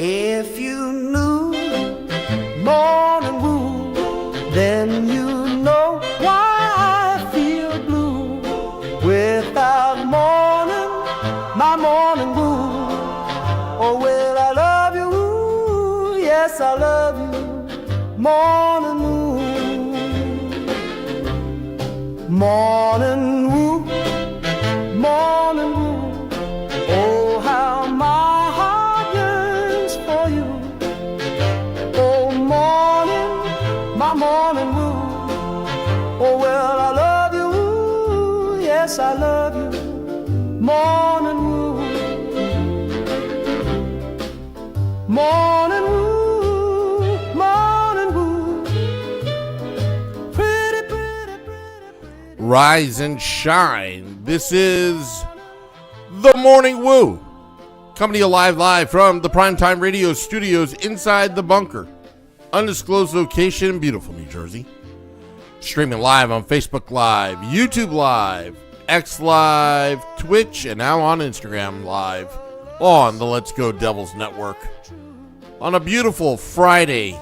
If you knew morning wood, then you know why I feel blue. Without morning, my morning wood. Oh, well, I love you, ooh, yes, I love you, morning wood. Morning wood, morning wood. Oh, how my heart yearns for you. Oh, morning, my morning wood. Oh, well, I love you, ooh, yes, I love you, morning wood. Morning wood, morning wood. Pretty, pretty, pretty, pretty. Rise and shine. This is The Morning Woo. Coming to you live from the Primetime Radio Studios inside the bunker. Undisclosed location in beautiful New Jersey. Streaming live on Facebook Live, YouTube Live, X Live, Twitch, and now on Instagram Live on the Let's Go Devils Network. On a beautiful Friday,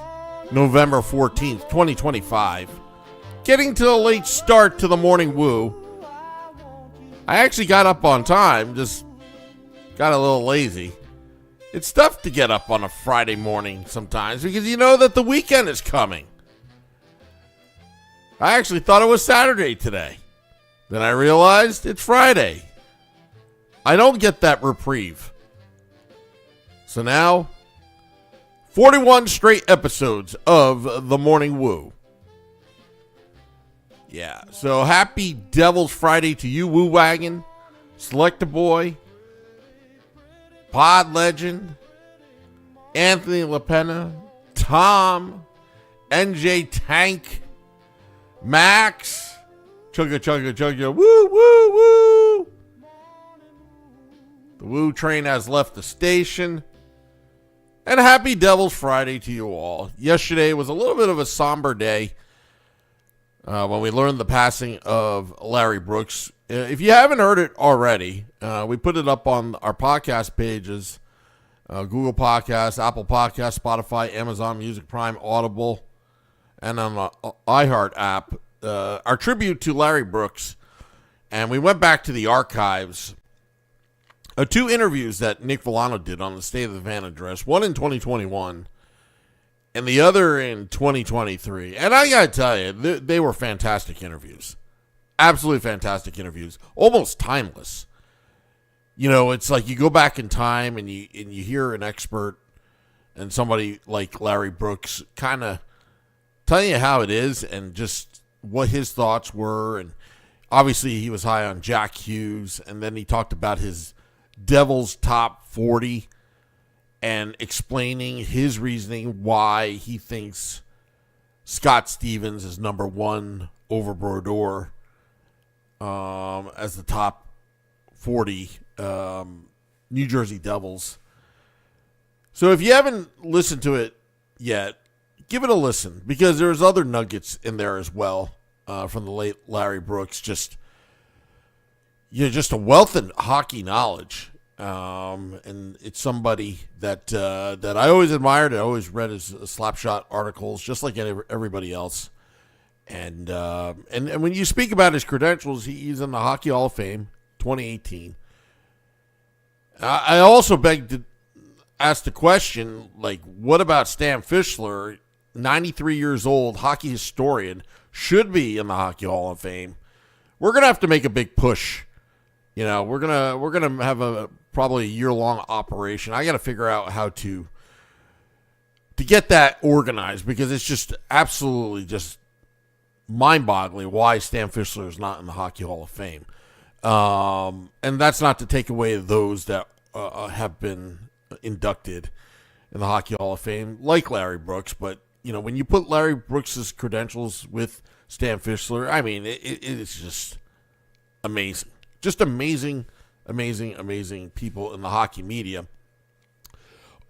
November 14th, 2025. Getting to a late start to the Morning Woo. I actually got up on time, just got a little lazy. It's tough to get up on a Friday morning sometimes because you know that the weekend is coming. I actually thought it was Saturday today. Then I realized it's Friday. I don't get that reprieve. So now, 41 straight episodes of The Morning Woo. Yeah, so happy Devil's Friday to you, Woo Wagon, Selecta Boy, Pod Legend, Anthony LaPena, Tom, NJ Tank, Max, Chugga Chugga Chugga, woo woo woo. The Woo train has left the station. And happy Devil's Friday to you all. Yesterday was a little bit of a somber day when we learned the passing of Larry Brooks. If you haven't heard it already, we put it up on our podcast pages, Google Podcasts, Apple Podcasts, Spotify, Amazon Music, Prime, Audible, and on the iHeart app, our tribute to Larry Brooks. And we went back to the archives. Two interviews that Nick Villano did on the State of the Van address, one in 2021 and the other in 2023. And I got to tell you, they were fantastic interviews. Absolutely fantastic interviews. Almost timeless. You know, it's like you go back in time and you hear an expert and somebody like Larry Brooks kind of tell you how it is and just what his thoughts were. And obviously he was high on Jack Hughes, and then he talked about his Devil's Top 40 and explaining his reasoning why he thinks Scott Stevens is number one over Brodeur as the top 40 New Jersey Devils. So if you haven't listened to it yet, give it a listen, because there's other nuggets in there as well from the late Larry Brooks. Just a wealth of hockey knowledge. And it's somebody that I always admired. I always read his Slapshot articles, just like everybody else. And when you speak about his credentials, he's in the Hockey Hall of Fame, 2018. I also beg to ask the question, like, what about Stan Fischler, 93 years old, hockey historian, should be in the Hockey Hall of Fame? We're gonna have to make a big push. You know, we're gonna have probably a year-long operation. I got to figure out how to get that organized, because it's just absolutely just mind-boggling why Stan Fischler is not in the Hockey Hall of Fame. And that's not to take away those that have been inducted in the Hockey Hall of Fame, like Larry Brooks. But, you know, when you put Larry Brooks' credentials with Stan Fischler, I mean, it's just amazing. Just amazing people in the hockey media.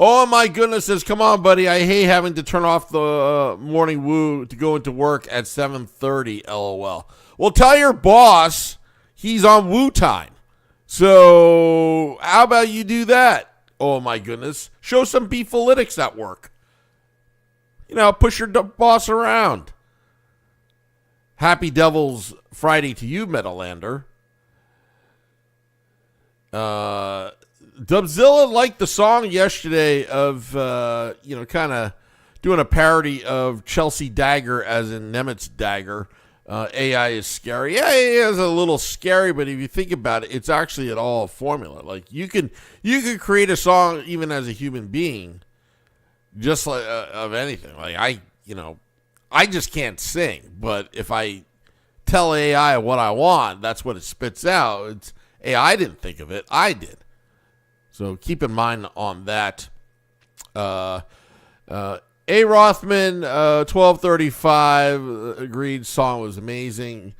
Oh my goodness says, come on, buddy. I hate having to turn off the morning woo to go into work at 7:30. LOL. Well, tell your boss he's on woo time. So how about you do that? Oh my goodness. Show some beefolitics at work. Push your boss around. Happy Devil's Friday to you, Metalander. Dubzilla liked the song yesterday of, kind of doing a parody of Chelsea Dagger as in Nemet's Dagger. AI is scary. Yeah, it is a little scary, but if you think about it, it's actually at all a formula. Like you can create a song even as a human being, just like of anything. Like I just can't sing, but if I tell AI what I want, that's what it spits out. It's AI didn't think of it, I did. So keep in mind on that. A. Rothman, 1235, agreed. Song was amazing.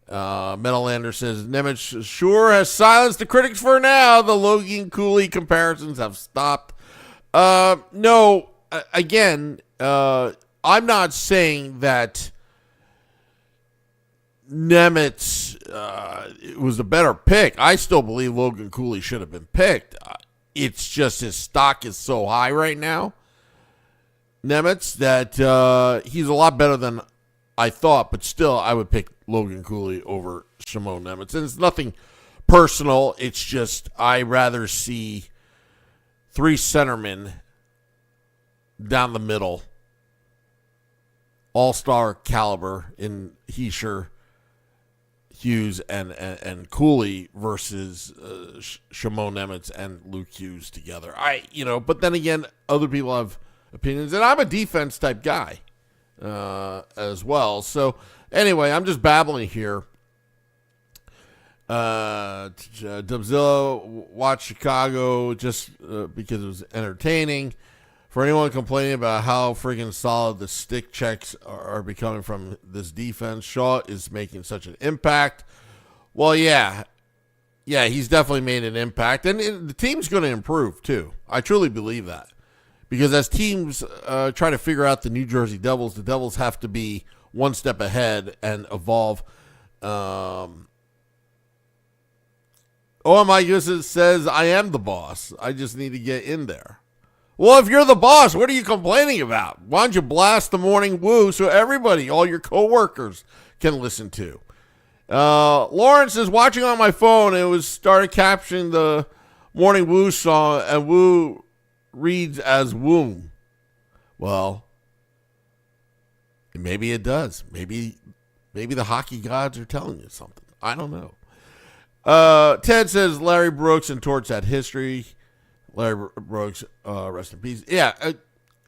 Metalander says, Nemec sure has silenced the critics for now. The Logan Cooley comparisons have stopped. No, again, I'm not saying that Nemetz was a better pick. I still believe Logan Cooley should have been picked. It's just his stock is so high right now, Nemetz, that he's a lot better than I thought, but still I would pick Logan Cooley over Shimon Nemetz. And it's nothing personal. It's just I rather see three centermen down the middle, all-star caliber in Heischer, Hughes, and Cooley versus Shimon Nemetz and Luke Hughes together. But then again, other people have opinions, and I'm a defense type guy as well. So anyway, I'm just babbling here. Dubzilla watched Chicago just because it was entertaining. For anyone complaining about how friggin' solid the stick checks are becoming from this defense, Shaw is making such an impact. Well, yeah, he's definitely made an impact, and the team's going to improve too. I truly believe that, because as teams try to figure out the New Jersey Devils, the Devils have to be one step ahead and evolve. Oh my goodness, says I am the boss. I just need to get in there. Well, if you're the boss, what are you complaining about? Why don't you blast the morning woo so everybody, all your coworkers, can listen to? Lawrence is watching on my phone. It started captioning the morning woo song, and woo reads as womb. Well, maybe it does. Maybe the hockey gods are telling you something. I don't know. Ted says Larry Brooks and Torts had history. Larry Brooks, rest in peace. Yeah,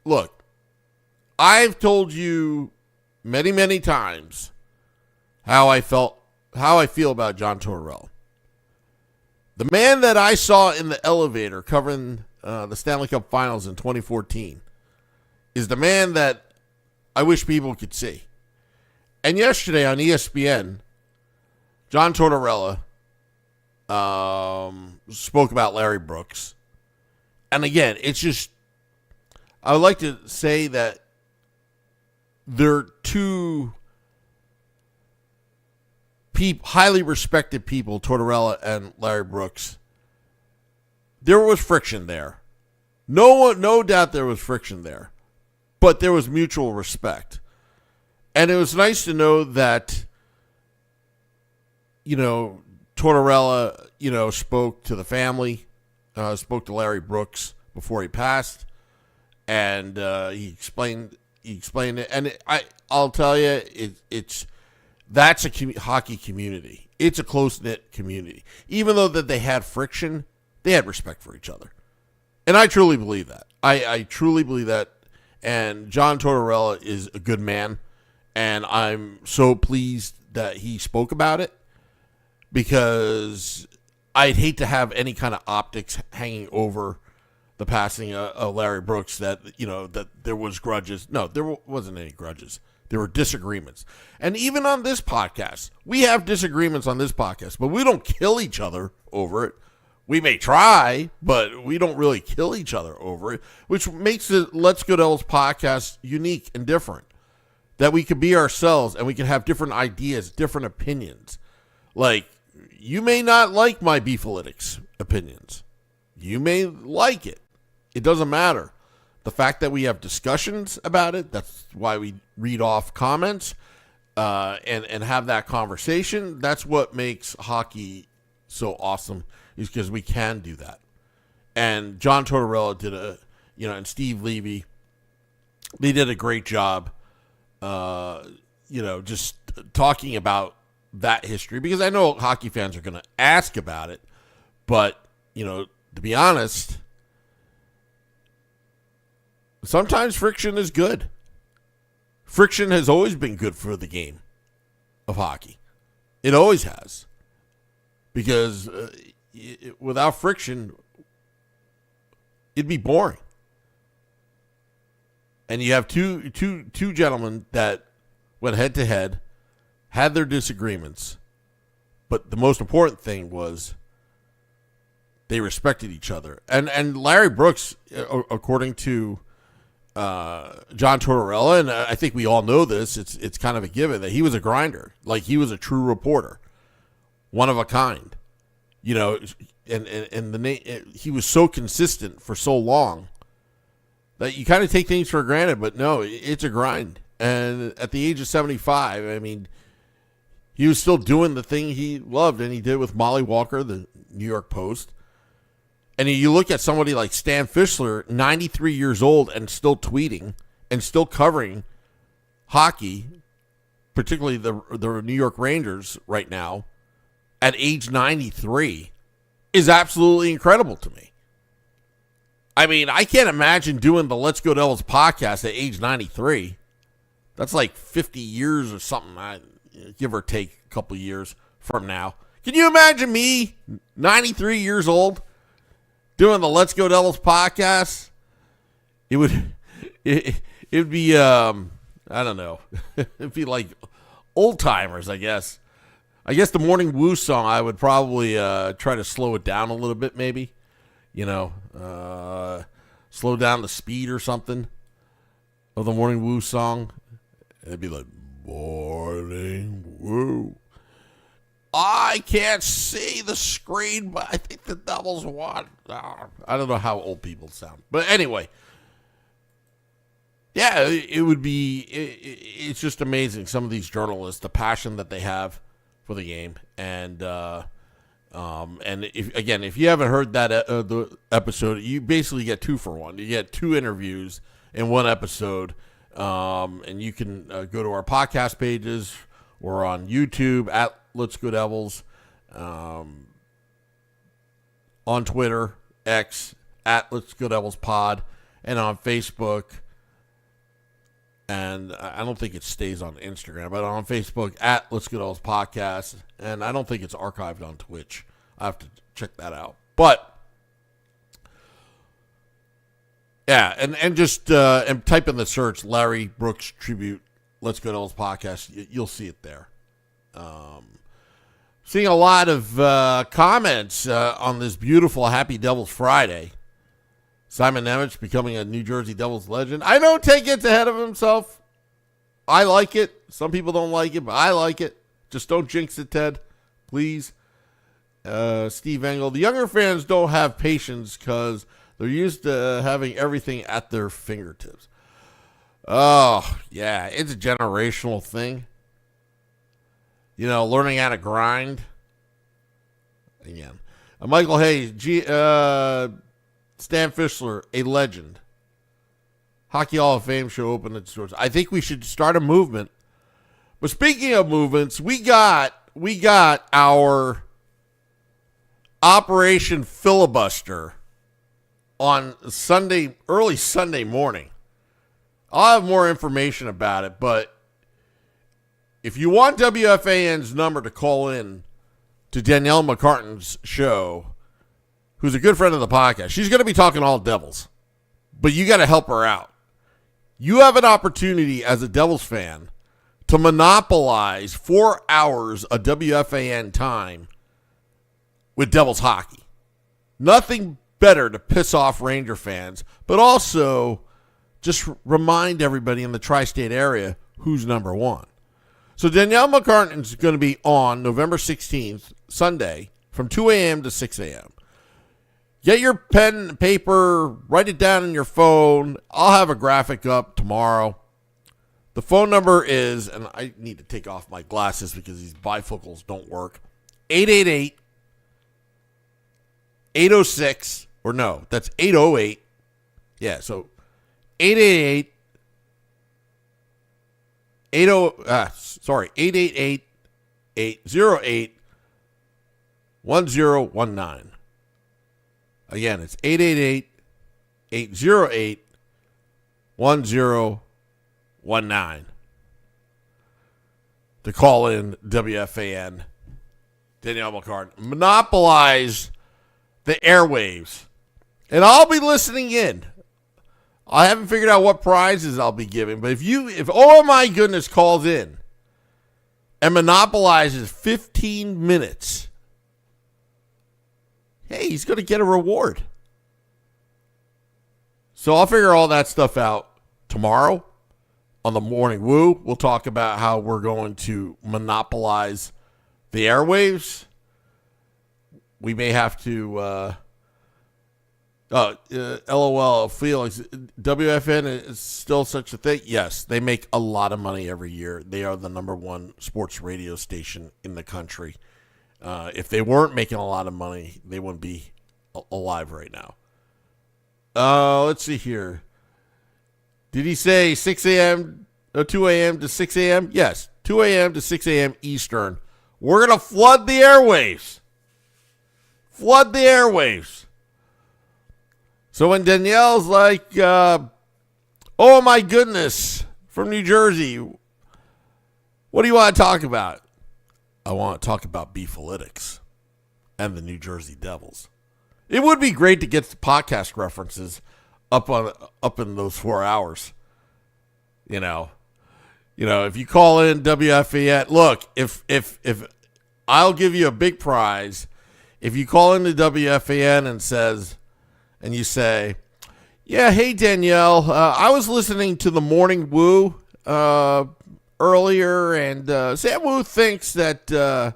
look, I've told you many, many times how I feel about John Tortorella. The man that I saw in the elevator covering the Stanley Cup Finals in 2014 is the man that I wish people could see. And yesterday on ESPN, John Tortorella spoke about Larry Brooks. And again, it's just, I would like to say that they're two highly respected people, Tortorella and Larry Brooks. There was friction there. No doubt there was friction there. But there was mutual respect. And it was nice to know that, Tortorella, spoke to the family. Spoke to Larry Brooks before he passed, and he explained it. And I'll tell you, that's a hockey community. It's a close-knit community. Even though that they had friction, they had respect for each other, and I truly believe that. I truly believe that. And John Tortorella is a good man, and I'm so pleased that he spoke about it, because I'd hate to have any kind of optics hanging over the passing of Larry Brooks that there was grudges. No, there wasn't any grudges. There were disagreements. And even on this podcast, we have disagreements on this podcast, but we don't kill each other over it. We may try, but we don't really kill each other over it, which makes the Let's Go Devils podcast unique and different. That we can be ourselves and we can have different ideas, different opinions. Like, you may not like my beefalytics opinions. You may like it. It doesn't matter. The fact that we have discussions about it, that's why we read off comments and have that conversation. That's what makes hockey so awesome, is because we can do that. And John Tortorella did and Steve Levy, they did a great job, just talking about that history, because I know hockey fans are going to ask about it, but, to be honest, sometimes friction is good. Friction has always been good for the game of hockey. It always has. Because without friction, it'd be boring. And you have two gentlemen that went head to head, had their disagreements, but the most important thing was they respected each other. And Larry Brooks, according to John Tortorella, and I think we all know this, it's kind of a given, that he was a grinder. Like, he was a true reporter, one of a kind. He was so consistent for so long that you kind of take things for granted, but no, it's a grind. And at the age of 75, I mean, he was still doing the thing he loved, and he did with Molly Walker, the New York Post. And you look at somebody like Stan Fischler, 93 years old, and still tweeting and still covering hockey, particularly the New York Rangers right now, at age 93, is absolutely incredible to me. I mean, I can't imagine doing the Let's Go Devils podcast at age 93. That's like 50 years or something, give or take a couple years from now. Can you imagine me, 93 years old, doing the Let's Go Devils podcast? It'd be, I don't know. It'd be like old timers, I guess. I guess the Morning Woo song, I would probably try to slow it down a little bit, maybe. Slow down the speed or something of the Morning Woo song. It'd be like, Morning Woo. I can't see the screen, but I think the Devils won. I don't know how old people sound. But anyway, yeah, it would be, it's just amazing. Some of these journalists, the passion that they have for the game. And if you haven't heard that the episode, you basically get 2 for 1. You get 2 interviews in one episode. And you can go to our podcast pages or on YouTube at Let's Go Devils, on Twitter, X, at Let's Go Devils Pod, and on Facebook. And I don't think it stays on Instagram, but on Facebook at Let's Go Devils Podcast. And I don't think it's archived on Twitch. I have to check that out. But yeah, and just and type in the search Larry Brooks Tribute Let's Go Devils Podcast. You'll see it there. Seeing a lot of comments on this beautiful Happy Devils Friday. Simon Nemec becoming a New Jersey Devils legend. I know Ted gets ahead of himself. I like it. Some people don't like it, but I like it. Just don't jinx it, Ted. Please. Steve Engel. The younger fans don't have patience because they're used to having everything at their fingertips. Oh, yeah. It's a generational thing. Learning how to grind. Again. Michael Hayes. Stan Fischler, a legend. Hockey Hall of Fame show opened its doors. I think we should start a movement. But speaking of movements, we got our Operation Filibuster on Sunday, early Sunday morning. I'll have more information about it, but if you want WFAN's number to call in to Danielle McCartan's show, who's a good friend of the podcast, she's going to be talking all Devils, but you got to help her out. You have an opportunity as a Devils fan to monopolize 4 hours of WFAN time with Devils hockey. Nothing better to piss off Ranger fans, but also just remind everybody in the tri-state area who's number one. So Danielle McCartan is going to be on November 16th, Sunday, from 2 a.m. to 6 a.m. Get your pen and paper, write it down in your phone. I'll have a graphic up tomorrow. The phone number is, and I need to take off my glasses because these bifocals don't work, 888-806, or no, that's 808. Yeah, so 888 888 808 1019. Again, it's 888 808 1019 to call in WFAN. Danielle McCartan. Monopolize the airwaves. And I'll be listening in. I haven't figured out what prizes I'll be giving, but if oh my goodness calls in and monopolizes 15 minutes, hey, he's going to get a reward. So I'll figure all that stuff out tomorrow on the Morning Woo. We'll talk about how we're going to monopolize the airwaves. We may have to... LOL, Felix, WFN is still such a thing? Yes, they make a lot of money every year. They are the number one sports radio station in the country. If they weren't making a lot of money, they wouldn't be alive right now. Let's see here. Did he say 6 a.m., 2 a.m. to 6 a.m.? Yes, 2 a.m. to 6 a.m. Eastern. We're going to flood the airwaves. Flood the airwaves. So when Danielle's like, oh my goodness, from New Jersey, what do you want to talk about? I want to talk about beefolitics and the New Jersey Devils. It would be great to get the podcast references up in those 4 hours. You know, if you call in WFAN, look, if I'll give you a big prize if you call into WFAN and you say, yeah, hey, Danielle, I was listening to the Morning Woo earlier, and Sam Woo thinks that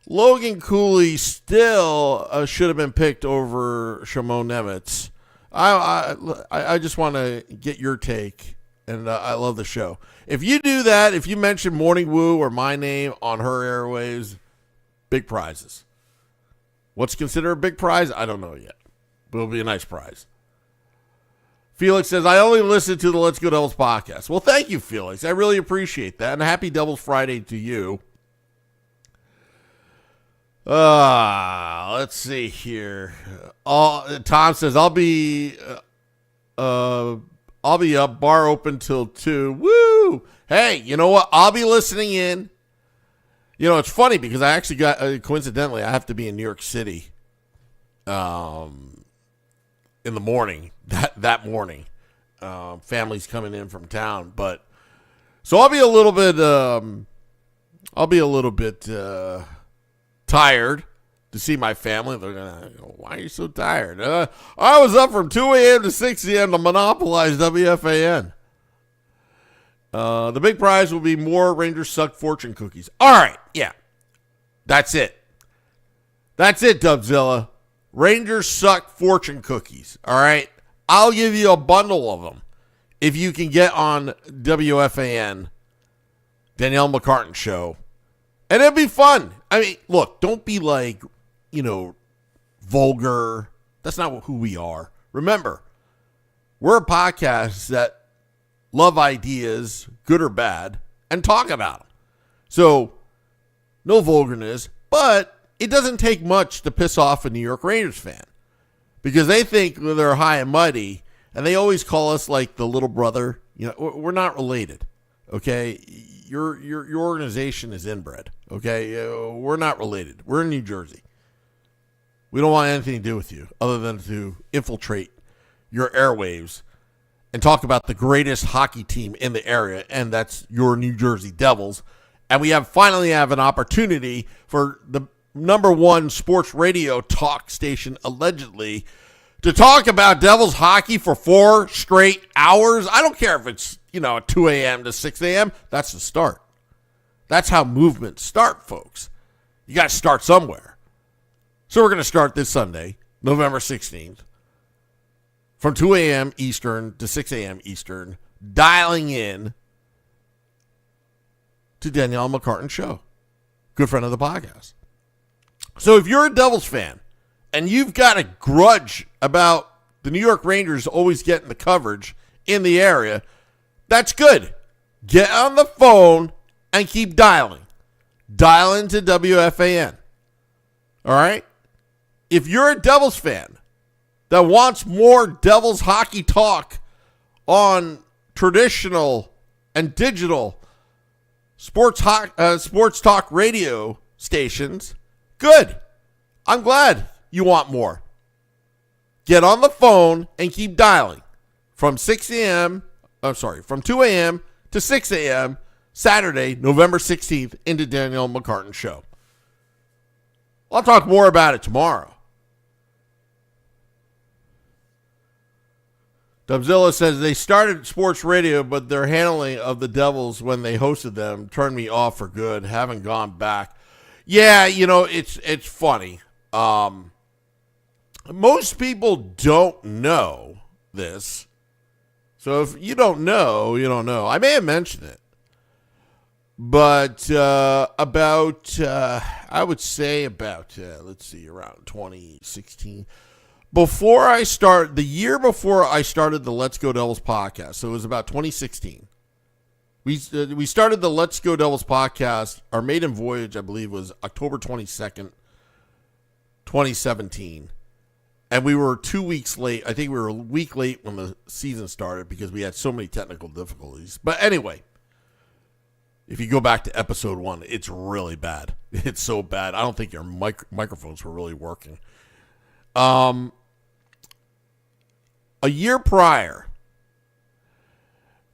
Logan Cooley still should have been picked over Shimon Nemitz. I just want to get your take, and I love the show. If you do that, if you mention Morning Woo or my name on her airwaves, big prizes. What's considered a big prize? I don't know yet. But it'll be a nice prize. Felix says, I only listen to the Let's Go Devils podcast. Well, thank you, Felix. I really appreciate that. And happy Devils Friday to you. Let's see here. Tom says, I'll be up, bar open till 2. Woo! Hey, you know what? I'll be listening in. You know, it's funny because I actually got, coincidentally, I have to be in New York City. In the morning, that morning, family's coming in from town, but so I'll be a little bit tired to see my family. They're gonna go, why are you so tired? I was up from 2 a.m. to 6 a.m. to monopolize WFAN. The big prize will be more Rangers Suck fortune cookies. All right, yeah, that's it, Dubzilla. Rangers Suck fortune cookies, all right? I'll give you a bundle of them if you can get on WFAN, Danielle McCartan show. And it'll be fun. I mean, look, don't be like, vulgar. That's not who we are. Remember, we're a podcast that love ideas, good or bad, and talk about them. So, no vulgarness, but it doesn't take much to piss off a New York Rangers fan because they think they're high and mighty, and they always call us like the little brother. We're not related, okay? Your organization is inbred, okay? We're not related. We're in New Jersey. We don't want anything to do with you other than to infiltrate your airwaves and talk about the greatest hockey team in the area, and that's your New Jersey Devils. And we finally have an opportunity for the number one sports radio talk station, allegedly, to talk about Devils hockey for 4 straight hours. I don't care if it's, 2 a.m. to 6 a.m. That's the start. That's how movements start, folks. You got to start somewhere. So we're going to start this Sunday, November 16th, from 2 a.m. Eastern to 6 a.m. Eastern, dialing in to Danielle McCartan's show. Good friend of the podcast. So if you're a Devils fan and you've got a grudge about the New York Rangers always getting the coverage in the area, that's good. Get on the phone and keep dialing. Dial into WFAN. All right? If you're a Devils fan that wants more Devils hockey talk on traditional and digital sports talk radio stations, good. I'm glad you want more. Get on the phone and keep dialing from 2 a.m. to 6 a.m. Saturday, November 16th, into Danielle McCartan's show. I'll talk more about it tomorrow. Dubzilla says they started sports radio, but their handling of the Devils when they hosted them turned me off for good. Haven't gone back. Yeah, it's funny. Most people don't know this. So if you don't know, you don't know. I may have mentioned it. But I would say let's see, around 2016. The year before I started the Let's Go Devils podcast, so it was about 2016. We started the Let's Go Devils podcast. Our maiden voyage, I believe, was October 22nd, 2017. And we were 2 weeks late. I think we were a week late when the season started because we had so many technical difficulties. But anyway, if you go back to episode 1, it's really bad. It's so bad. I don't think your microphones were really working. A year prior,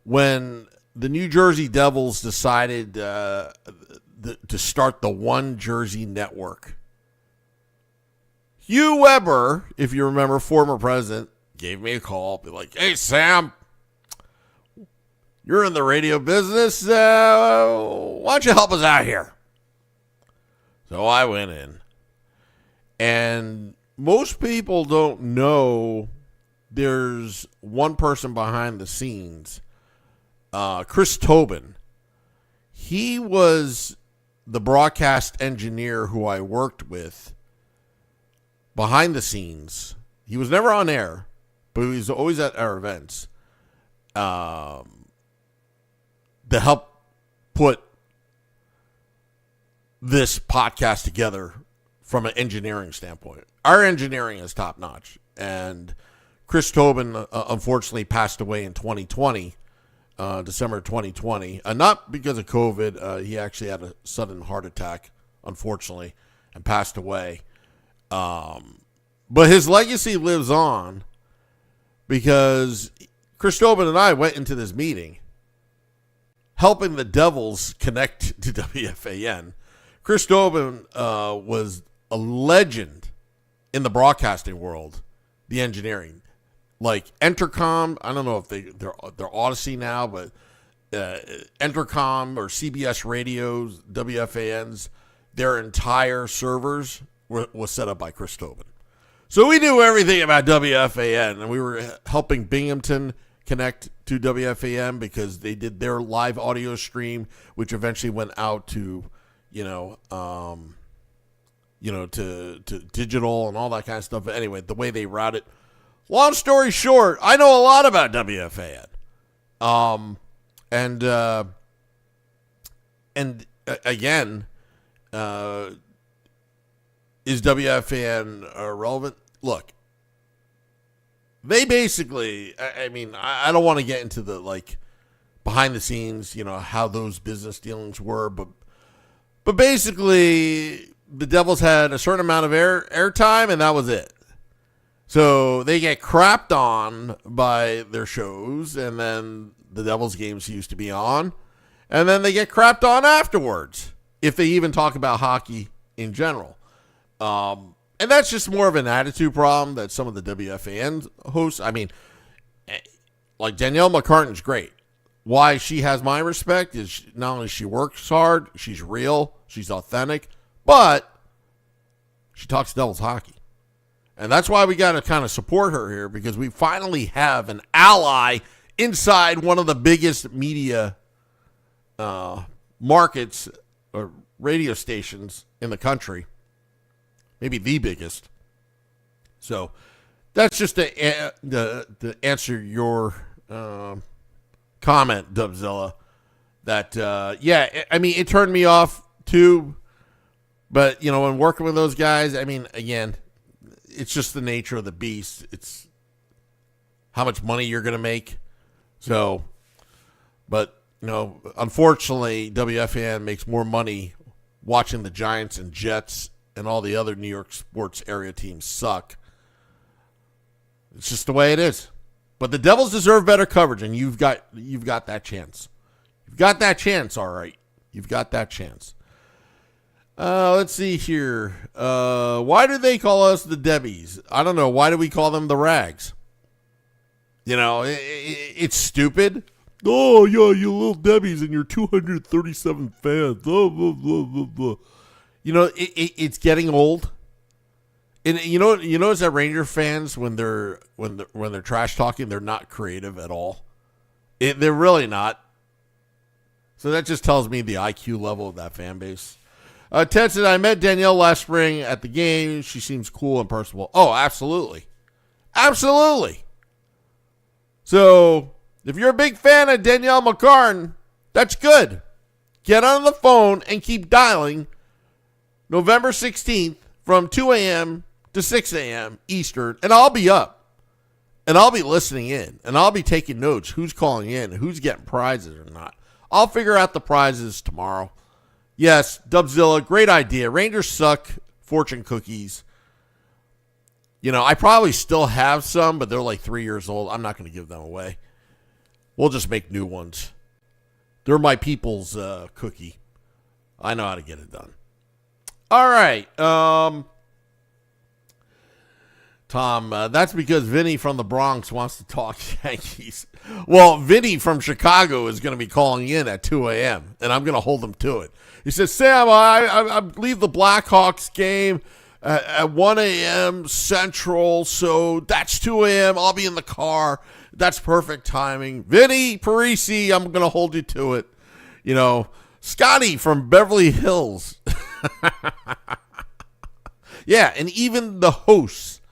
when the New Jersey Devils decided to start the One Jersey Network, Hugh Weber, if you remember, former president, gave me a call. Be like, hey, Sam, you're in the radio business. Why don't you help us out here? So I went in. And most people don't know there's one person behind the scenes, Chris Tobin. He was the broadcast engineer who I worked with behind the scenes. He was never on air, but he was always at our events to help put this podcast together from an engineering standpoint. Our engineering is top notch, and Chris Tobin unfortunately passed away in 2020, December 2020. Not because of COVID. He actually had a sudden heart attack, unfortunately, and passed away. But his legacy lives on because Chris Tobin and I went into this meeting helping the Devils connect to WFAN. Chris Tobin was a legend in the broadcasting world, the engineering. Like Entercom, I don't know if they're Odyssey now, but Entercom or CBS radios, WFANs, their entire servers was set up by Chris Tobin. So we knew everything about WFAN, and we were helping Binghamton connect to WFAN because they did their live audio stream, which eventually went out to, to digital and all that kind of stuff. But anyway, the way they route it. Long story short, I know a lot about WFAN. Again, is WFAN relevant? Look, they basically, I don't want to get into the, behind the scenes, how those business dealings were, but basically, the Devils had a certain amount of airtime, and that was it. So they get crapped on by their shows, and then the Devils games used to be on, and then they get crapped on afterwards, if they even talk about hockey in general. And that's just more of an attitude problem that some of the WFAN hosts. I mean, like Danielle McCartan's great. Why she has my respect is not only she works hard, she's real, she's authentic, but she talks Devils hockey. And that's why we got to kind of support her here, because we finally have an ally inside one of the biggest media markets or radio stations in the country. Maybe the biggest. So that's just to answer your comment, Dubzilla. That, I mean, it turned me off too. But, you know, when working with those guys, I mean, again, it's just the nature of the beast. It's how much money you're going to make. So, but, you know, unfortunately, WFAN makes more money watching the Giants and Jets and all the other New York sports area teams suck. It's just the way it is. But the Devils deserve better coverage, and you've got that chance. You've got that chance, all right. You've got that chance. Let's see here. Why do they call us the Debbies? I don't know. Why do we call them the Rags? You know, it's stupid. Oh, yeah, you little Debbies and your 237 fans. Blah, blah, blah, blah, blah. You know, it's getting old. And you notice that Ranger fans, when they're trash talking, they're not creative at all. They're really not. So that just tells me the IQ level of that fan base. Ted said, I met Danielle last spring at the game. She seems cool and personable. Oh, absolutely. Absolutely. So, if you're a big fan of Danielle McCartan, that's good. Get on the phone and keep dialing November 16th from 2 a.m. to 6 a.m. Eastern, and I'll be up. And I'll be listening in. And I'll be taking notes. Who's calling in? Who's getting prizes or not? I'll figure out the prizes tomorrow. Yes, Dubzilla, great idea. Rangers suck fortune cookies. You know, I probably still have some, but they're like 3 years old. I'm not going to give them away. We'll just make new ones. They're my people's cookie. I know how to get it done. All right. Tom, that's because Vinny from the Bronx wants to talk Yankees. Well, Vinny from Chicago is going to be calling in at 2 a.m., and I'm going to hold him to it. He says, Sam, I leave the Blackhawks game at 1 a.m. Central, so that's 2 a.m. I'll be in the car. That's perfect timing. Vinny Parisi, I'm going to hold you to it. You know, Scotty from Beverly Hills. Yeah, and even the hosts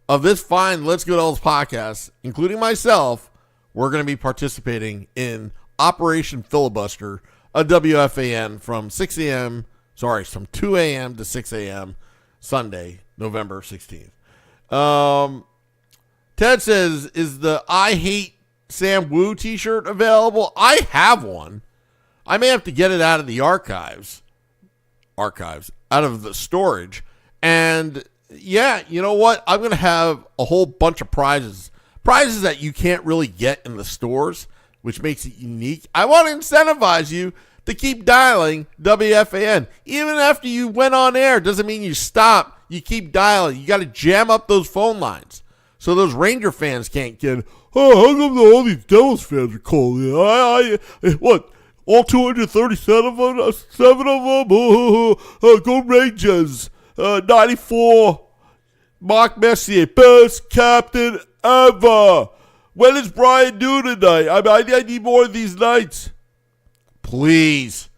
of this fine Let's Go Devils podcast, including myself, we're going to be participating in Operation Filibuster, a WFAN from 2 a.m. to 6 a.m. Sunday, November 16th. Ted says, is the I Hate Sam Wu t-shirt available? I have one. I may have to get it out of the archives, out of the storage. And yeah, you know what? I'm going to have a whole bunch of prizes that you can't really get in the stores, which makes it unique. I want to incentivize you to keep dialing WFAN. Even after you went on air, doesn't mean you stop. You keep dialing. You got to jam up those phone lines so those Ranger fans can't get, oh, how come all these Devils fans are calling in? What? All 237 of them? 7 of them? Go Rangers. 94. Mark Messier, best captain ever. When is Brian due tonight? I need more of these nights. Please.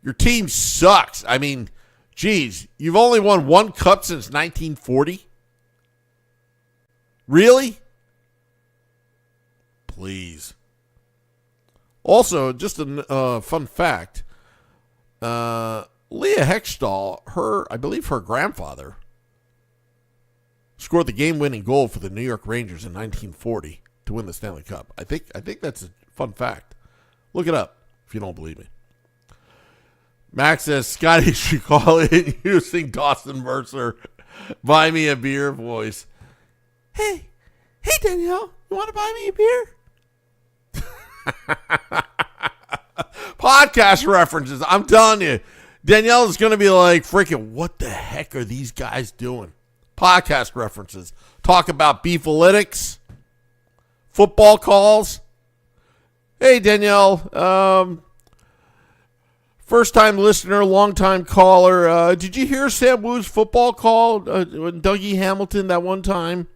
Your team sucks. I mean, geez, you've only won one cup since 1940? Really? Please. Also, just a fun fact. Leah Hextall, I believe her grandfather, scored the game-winning goal for the New York Rangers in 1940 to win the Stanley Cup. I think that's a fun fact. Look it up if you don't believe me. Max says, Scotty should call in using Dawson Mercer. Buy me a beer voice. Hey Danielle, you want to buy me a beer? Podcast references. I'm telling you, Danielle is going to be like, freaking, what the heck are these guys doing? Podcast references. Talk about beefalytics, football calls. Hey, Danielle. First time listener, long time caller. Did you hear Sam Woo's football call when Dougie Hamilton that one time?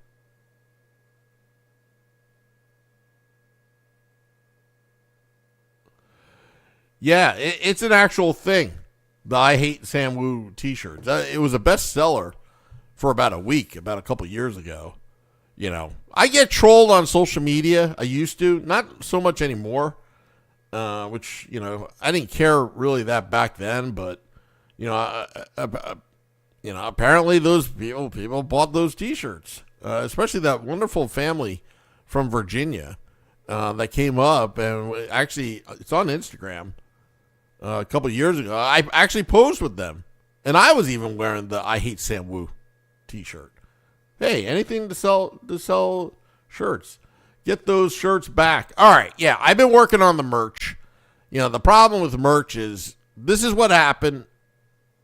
Yeah, it's an actual thing. The I Hate Sam Woo t-shirts. It was a bestseller for about a week, about a couple years ago. You know, I get trolled on social media. I used to, not so much anymore. Which, you know, I didn't care really that back then, but you know, apparently those people bought those t-shirts, especially that wonderful family from Virginia that came up, and actually it's on Instagram. A couple of years ago, I actually posed with them, and I was even wearing the I Hate Sam Woo t-shirt. Hey, anything to sell shirts. Get those shirts back. All right, yeah, I've been working on the merch. You know, the problem with merch is this is what happened,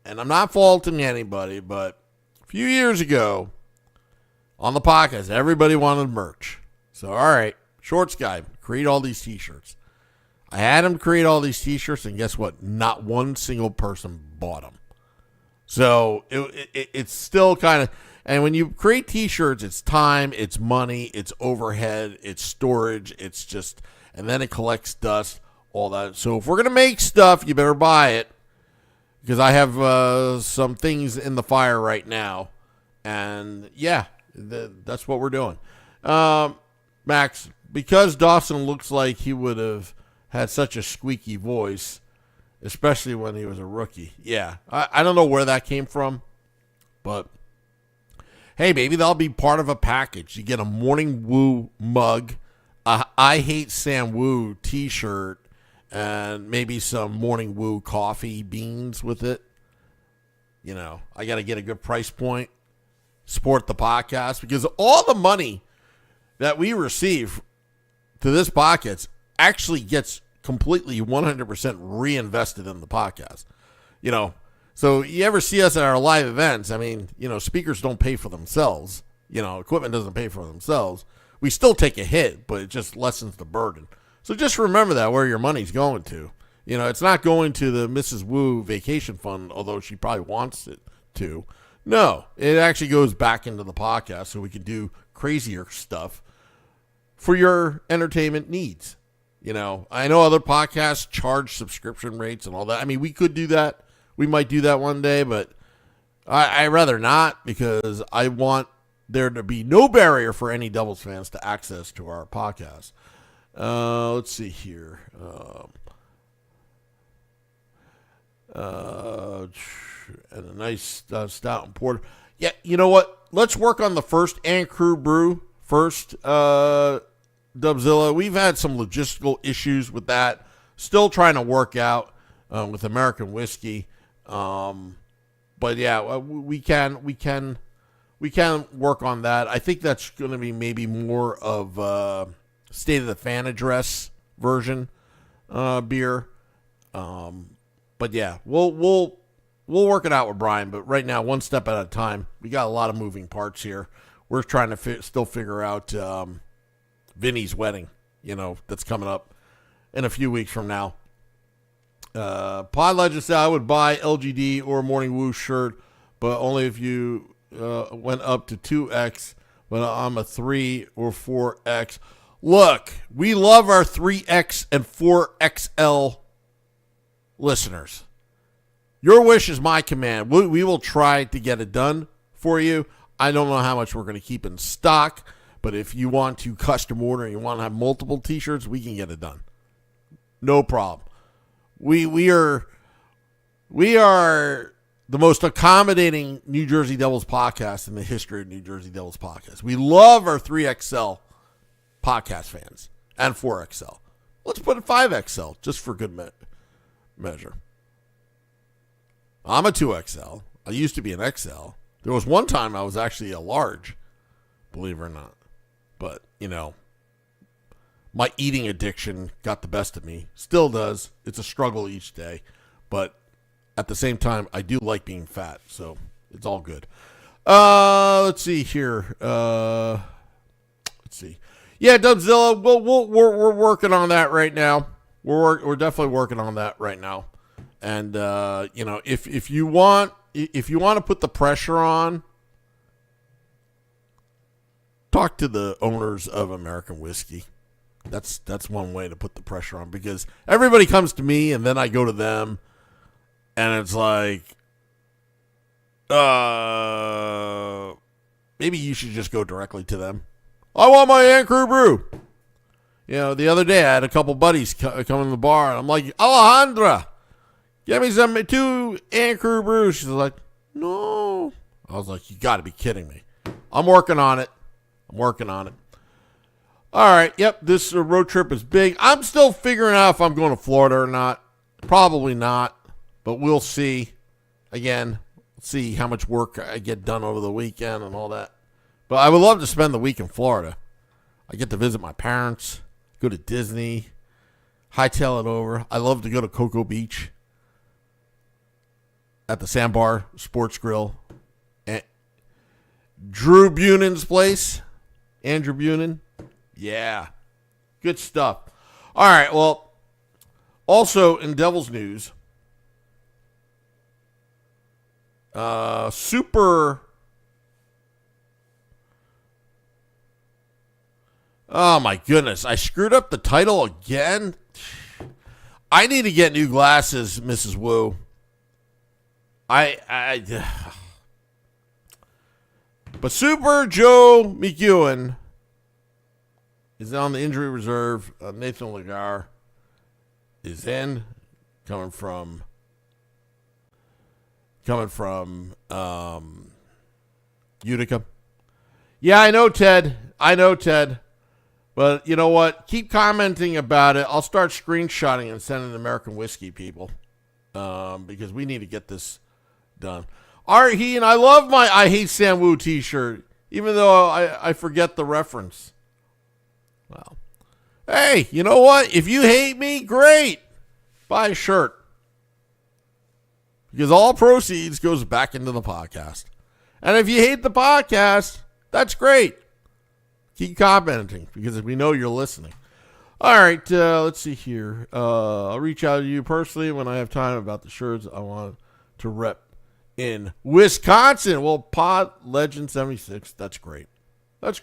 and I'm not faulting anybody, but a few years ago on the podcast, everybody wanted merch. So, all right, Shorts Guy, create all these t-shirts. I had him create all these t-shirts, and guess what? Not one single person bought them. So it's still kind of, and when you create t-shirts, it's time, it's money, it's overhead, it's storage, it's just, and then it collects dust, all that. So if we're going to make stuff, you better buy it, because I have some things in the fire right now. And yeah, that's what we're doing. Max, because Dawson looks like he would have had such a squeaky voice, especially when he was a rookie. Yeah, I don't know where that came from, but hey, maybe that'll be part of a package. You get a Morning Woo mug, a I Hate Sam Woo t-shirt, and maybe some Morning Woo coffee beans with it. You know, I got to get a good price point, support the podcast, because all the money that we receive to this podcast actually gets completely 100% reinvested in the podcast. You know, so you ever see us at our live events, I mean, you know, speakers don't pay for themselves. You know, equipment doesn't pay for themselves. We still take a hit, but it just lessens the burden. So just remember that, where your money's going to. You know, it's not going to the Mrs. Woo vacation fund, although she probably wants it to. No, it actually goes back into the podcast so we can do crazier stuff for your entertainment needs. You know, I know other podcasts charge subscription rates and all that. I mean, we could do that. We might do that one day, but I'd rather not, because I want there to be no barrier for any Devils fans to access to our podcast. Let's see here. And a nice stout and porter. Yeah, you know what? Let's work on the first and Crew Brew first. Dubzilla, we've had some logistical issues with that. Still trying to work out with American whiskey. But yeah, we can work on that. I think that's going to be maybe more of State of the Fan Address version beer. But yeah, we'll work it out with Brian. But right now, one step at a time. We got a lot of moving parts here. We're trying to still figure out Vinny's wedding, you know, that's coming up in a few weeks from now. Pod Legend said I would buy LGD or Morning Woo shirt, but only if you went up to 2X, but I'm a 3 or 4X. Look, we love our 3X and 4XL listeners. Your wish is my command. We will try to get it done for you. I don't know how much we're going to keep in stock, but if you want to custom order and you want to have multiple t-shirts, we can get it done. No problem. We are the most accommodating New Jersey Devils podcast in the history of New Jersey Devils podcast. We love our 3XL podcast fans and 4XL. Let's put it 5XL just for good measure. I'm a 2XL. I used to be an XL. There was one time I was actually a large, believe it or not. But, you know, my eating addiction got the best of me. Still does. It's a struggle each day. But at the same time, I do like being fat, so it's all good. Let's see here. Let's see. Yeah, Dubzilla, we're working on that right now. We're definitely working on that right now. And if you want to put the pressure on, talk to the owners of American Whiskey. That's one way to put the pressure on, because everybody comes to me and then I go to them, and it's like, maybe you should just go directly to them. I want my Anchor Brew. The other day I had a couple buddies come in the bar, and I'm like, Alejandra, get me 2 Anchor Brews. She's like, no. I was like, you got to be kidding me. I'm working on it. All right. Yep. This road trip is big. I'm still figuring out if I'm going to Florida or not. Probably not, but we'll see. Again, see how much work I get done over the weekend and all that. But I would love to spend the week in Florida. I get to visit my parents, go to Disney, hightail it over. I love to go to Cocoa Beach at the Sandbar Sports Grill. And Drew Bunan's place. Andrew Bunin. Yeah. Good stuff. All right. Well, also in Devil's News, Super. Oh my goodness. I screwed up the title again. I need to get new glasses, Mrs. Wu. But Super Joe MacEwen is on the injury reserve. Nathan Legare is in, coming from Utica. Yeah, I know, Ted. But you know what? Keep commenting about it. I'll start screenshotting and sending American Whiskey people, because we need to get this done. Art Hean, I love my I Hate Sam Wu t-shirt, even though I forget the reference. Well, hey, you know what? If you hate me, great. Buy a shirt. Because all proceeds goes back into the podcast. And if you hate the podcast, that's great. Keep commenting, because we know you're listening. All right, let's see here. I'll reach out to you personally when I have time about the shirts I want to rep in Wisconsin. Well, Pod Legend 76. That's great. Let's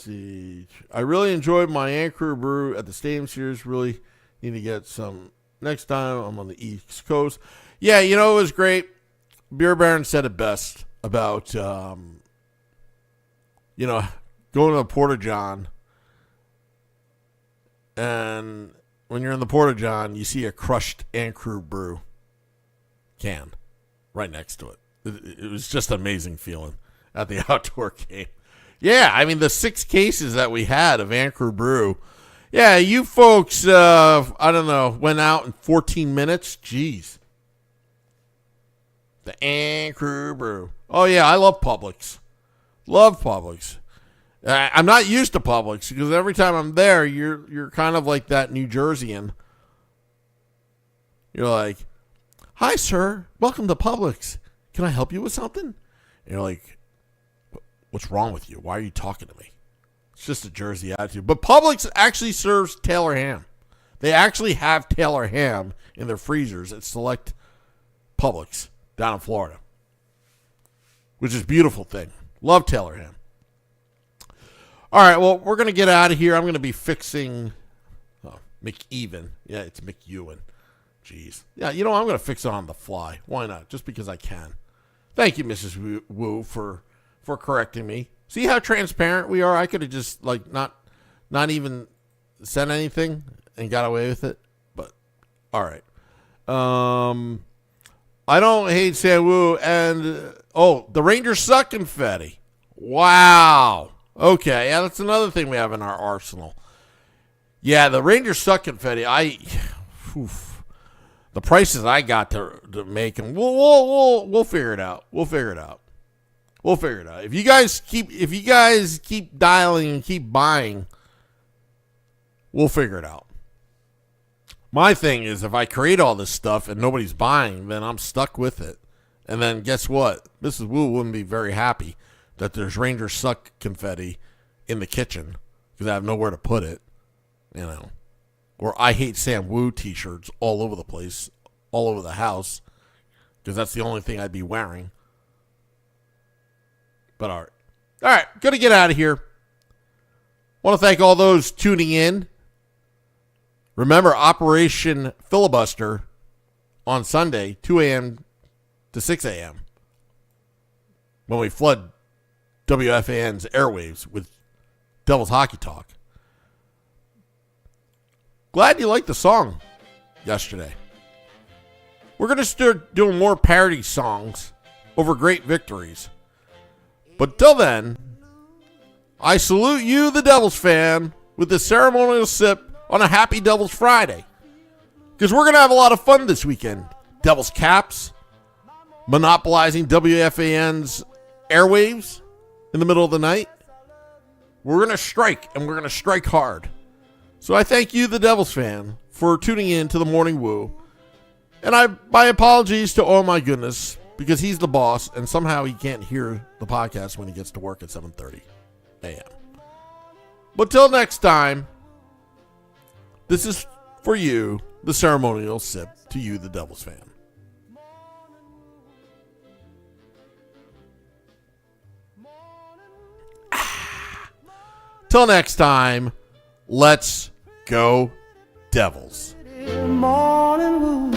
see. I really enjoyed my Anchor Brew at the Stadium Series. Really need to get some next time I'm on the East Coast. Yeah, it was great. Beer Baron said it best about, going to a Porta-John. And when you're in the Porta-John, you see a crushed Anchor Brew can right next to it. It was just an amazing feeling at the outdoor game. Yeah, I mean, the 6 cases that we had of Anchor Brew. Yeah, you folks, I don't know, went out in 14 minutes. Jeez. The Anchor Brew. Oh, yeah, I love Publix. I'm not used to Publix, because every time I'm there, you're kind of like that New Jerseyan. You're like, hi, sir. Welcome to Publix. Can I help you with something? And you're like, what's wrong with you? Why are you talking to me? It's just a Jersey attitude. But Publix actually serves Taylor ham. They actually have Taylor ham in their freezers at select Publix down in Florida, which is a beautiful thing. Love Taylor ham. All right, well, we're going to get out of here. I'm going to be fixing MacEwen. Yeah, it's MacEwen. Jeez. Yeah, I'm going to fix it on the fly. Why not? Just because I can. Thank you, Mrs. Wu, for correcting me. See how transparent we are? I could have just, not even said anything and got away with it. But, all right. I don't hate Sam Wu. And, the Rangers suck confetti. Wow. Okay, yeah, that's another thing we have in our arsenal. Yeah, the Rangers suck confetti. The prices I got to make, and we'll figure it out. We'll figure it out. If you guys keep dialing and keep buying, we'll figure it out. My thing is, if I create all this stuff and nobody's buying, then I'm stuck with it. And then guess what? Mrs. Wu wouldn't be very happy that there's Rangers Suck confetti in the kitchen because I have nowhere to put it, you know. Or I Hate Sam Wu t-shirts all over the place, all over the house, because that's the only thing I'd be wearing. But all right, gonna get out of here. Want to thank all those tuning in. Remember Operation Filibuster on Sunday, 2 a.m. to 6 a.m. when we flood WFAN's airwaves with Devil's Hockey Talk. Glad you liked the song yesterday. We're going to start doing more parody songs over great victories. But till then, I salute you, the Devils fan, with this ceremonial sip on a happy Devils Friday. Because we're going to have a lot of fun this weekend. Devils Caps, monopolizing WFAN's airwaves in the middle of the night. We're going to strike, and we're going to strike hard. So I thank you, the Devils fan, for tuning in to the Morning Woo. And my apologies to Oh My Goodness, because he's the boss, and somehow he can't hear the podcast when he gets to work at 7:30 a.m. But till next time, this is for you, the ceremonial sip to you, the Devils fan. Till next time, let's go Devils. Morning Woo.